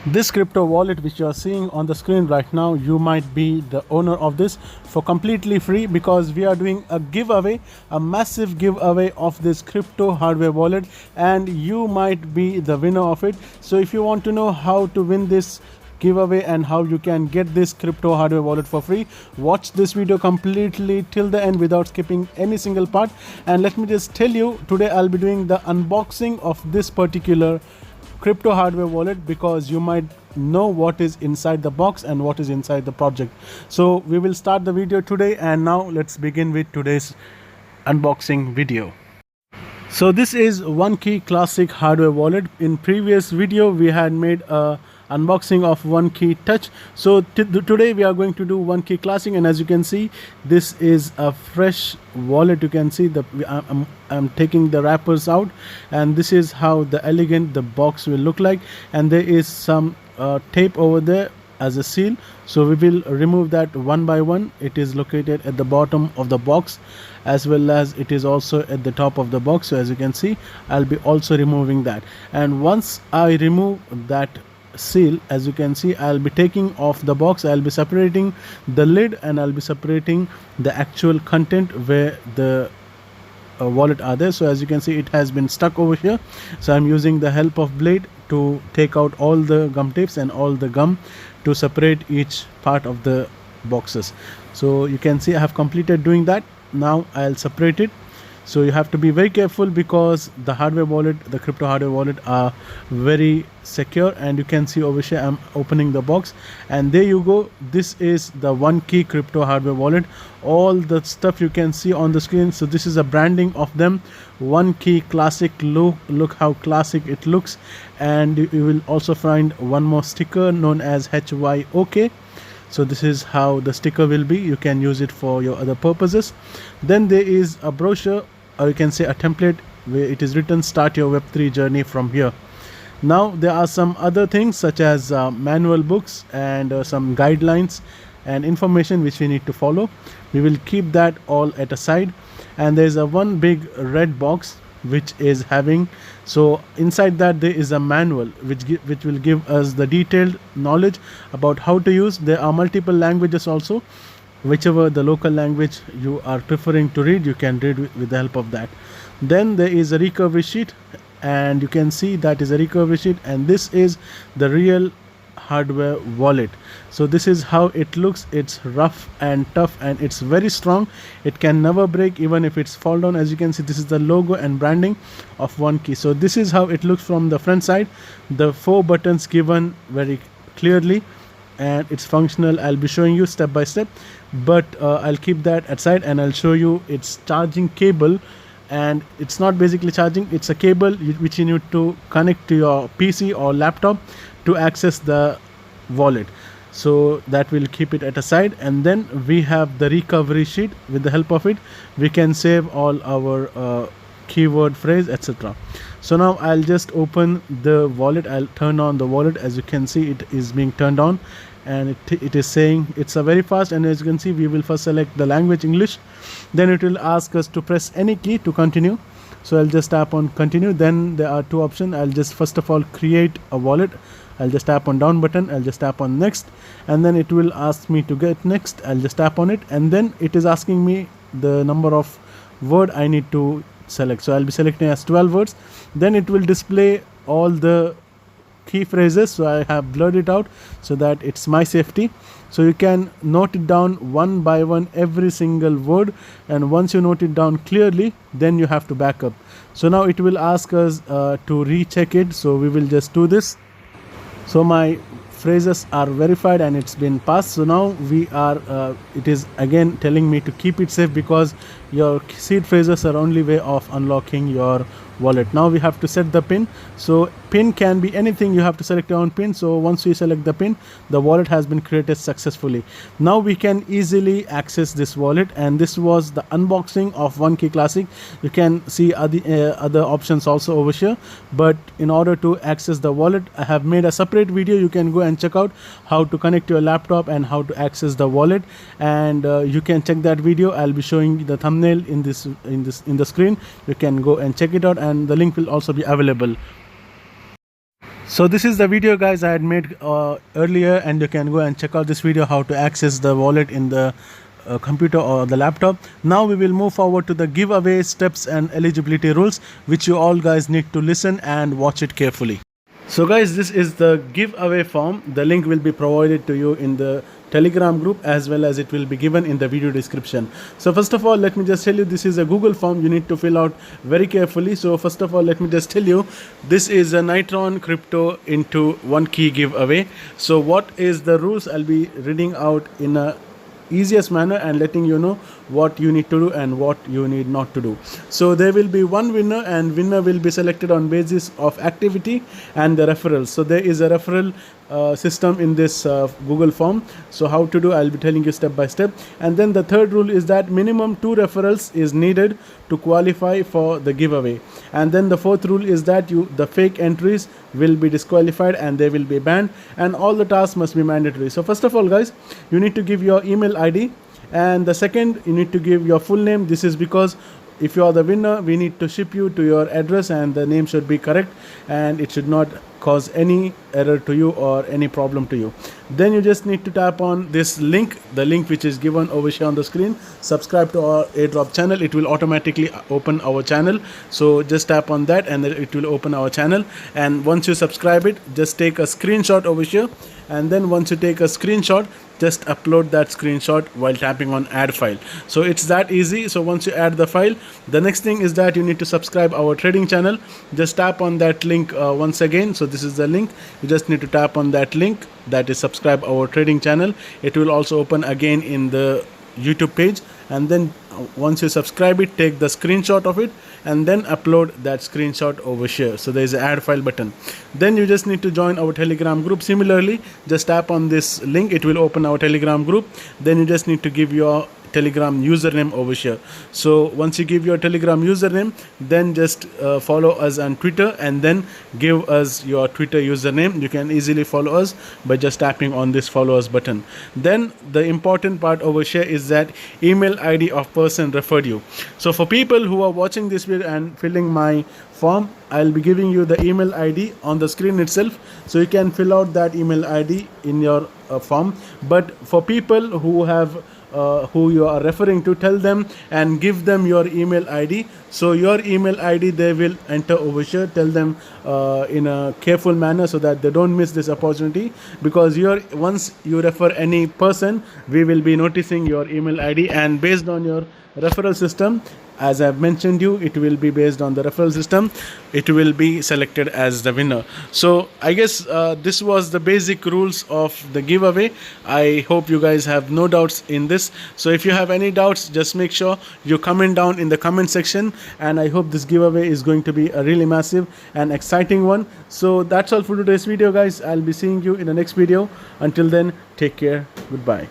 This crypto wallet which you are seeing on the screen right now, you might be the owner of this for completely free, because we are doing a giveaway, a massive giveaway of this crypto hardware wallet, and you might be the winner of it. So if you want to know how to win this giveaway and how you can get this crypto hardware wallet for free, watch this video completely till the end without skipping any single part. And let me just tell you, today I'll be doing the unboxing of this particular crypto hardware wallet, because you might know what is inside the box and what is inside the project. So we will start the video today, and now let's begin with today's unboxing video. So this is OneKey classic hardware wallet. In previous video we had made a unboxing of OneKey touch. So today we are going to do OneKey classic, and as you can see, this is a fresh wallet. You can see I'm taking the wrappers out, and this is how the elegant the box will look like, and there is some tape over there as a seal, so we will remove that one by one. It is located at the bottom of the box, as well as it is also at the top of the box. So as you can see, I'll be also removing that, and once I remove that seal, as you can see, I'll be taking off the box. I'll be separating the lid, and I'll be separating the actual content where the wallet are there. So as you can see, it has been stuck over here, so I'm using the help of blade to take out all the gum tapes and all the gum to separate each part of the boxes. So you can see I have completed doing that. Now I'll separate it. So you have to be very careful, because the hardware wallet, the crypto hardware wallet, are very secure. And you can see over here I'm opening the box, and there you go. This is the OneKey crypto hardware wallet. All the stuff you can see on the screen. So this is a branding of them, OneKey classic. Look how classic it looks. And you will also find one more sticker known as HYOK. So this is how the sticker will be. You can use it for your other purposes. Then there is a brochure, or you can say a template, where it is written "Start your Web3 journey from here." Now there are some other things, such as manual books and some guidelines and information which we need to follow. We will keep that all at a side. And there is a one big red box which is having, so inside that there is a manual which will give us the detailed knowledge about how to use. There are multiple languages also. Whichever the local language you are preferring to read, you can read with the help of that. Then there is a recovery sheet, and you can see that is a recovery sheet, and this is the real hardware wallet. So this is how it looks. It's rough and tough, and it's very strong. It can never break, even if it's fall down. As you can see, this is the logo and branding of OneKey. So this is how it looks from the front side. The 4 buttons given very clearly, and it's functional. I'll be showing you step by step, but I'll keep that aside, and I'll show you its charging cable. And it's not basically charging, it's a cable which you need to connect to your PC or laptop to access the wallet. So that will keep it at a side. And then we have the recovery sheet. With the help of it, we can save all our keyword phrase, etc. So now I'll just open the wallet. I'll turn on the wallet. As you can see, it is being turned on, and it is saying it's a very fast. And as you can see, we will first select the language English. Then it will ask us to press any key to continue. So I'll just tap on continue. Then there are 2 options. I'll just first of all create a wallet. I'll just tap on down button. I'll just tap on next, and then it will ask me to get next. I'll just tap on it, and then it is asking me the number of word I need to select. So I'll be selecting as 12 words. Then it will display all the key phrases. So I have blurred it out so that it's my safety. So you can note it down one by one, every single word, and once you note it down clearly, then you have to back up. So now it will ask us to recheck it. So we will just do this. So my phrases are verified and it's been passed. So now we are it is again telling me to keep it safe, because your seed phrases are only way of unlocking your wallet. Now we have to set the pin. So pin can be anything. You have to select your own pin. So once we select the pin, the wallet has been created successfully. Now we can easily access this wallet, and this was the unboxing of OneKey Classic. You can see other options also over here, but in order to access the wallet, I have made a separate video. You can go and check out how to connect your laptop and how to access the wallet, and you can check that video. I'll be showing the thumbnail in the screen. You can go and check it out, and the link will also be available. So this is the video, guys, I had made earlier, and you can go and check out this video how to access the wallet in the computer or the laptop. Now we will move forward to the giveaway steps and eligibility rules, which you all guys need to listen and watch it carefully. So guys, this is the giveaway form. The link will be provided to you in the Telegram group, as well as it will be given in the video description. So first of all, let me just tell you, this is a Google form you need to fill out very carefully. So first of all, let me just tell you, this is a Knightron Crypto into OneKey giveaway. So what is the rules? I'll be reading out in a easiest manner and letting you know what you need to do and what you need not to do. So there will be one winner, and winner will be selected on basis of activity and the referrals. So there is a referral system in this Google form. So how to do, I'll be telling you step by step. And then the third rule is that minimum 2 referrals is needed to qualify for the giveaway. And then the fourth rule is that the fake entries will be disqualified and they will be banned, and all the tasks must be mandatory. So first of all, guys, you need to give your email ID, and the second, you need to give your full name. This is because if you are the winner, we need to ship you to your address, and the name should be correct and it should not cause any error to you or any problem to you. Then you just need to tap on this link, the link which is given over here on the screen. Subscribe to our airdrop channel. It will automatically open our channel. So just tap on that and then it will open our channel. And once you subscribe it, just take a screenshot over here. And then once you take a screenshot, just upload that screenshot while tapping on add file. So it's that easy. So once you add the file, the next thing is that you need to subscribe our trading channel. Just tap on that link once again. So this is the link. You just need to tap on that link, that is subscribe our trading channel. It will also open again in the YouTube page, and then once you subscribe it, take the screenshot of it and then upload that screenshot over here. So there is an add file button. Then you just need to join our Telegram group. Similarly, just tap on this link, it will open our Telegram group. Then you just need to give your Telegram username over here. So once you give your Telegram username, then just follow us on Twitter and then give us your Twitter username. You can easily follow us by just tapping on this follow us button. Then the important part over here is that email ID of person referred you. So for people who are watching this video and filling my form, I'll be giving you the email ID on the screen itself, so you can fill out that email ID in your form. But for people who have who you are referring to, tell them and give them your email ID. So your email ID they will enter over here. Tell them in a careful manner so that they don't miss this opportunity, because once you refer any person, we will be noticing your email ID, and based on your referral system, as I've mentioned you, it will be based on the referral system, it will be selected as the winner. So I guess this was the basic rules of the giveaway. I hope you guys have no doubts in this. So if you have any doubts, just make sure you comment down in the comment section, and I hope this giveaway is going to be a really massive and exciting one. So that's all for today's video, guys. I'll be seeing you in the next video. Until then, take care. Goodbye.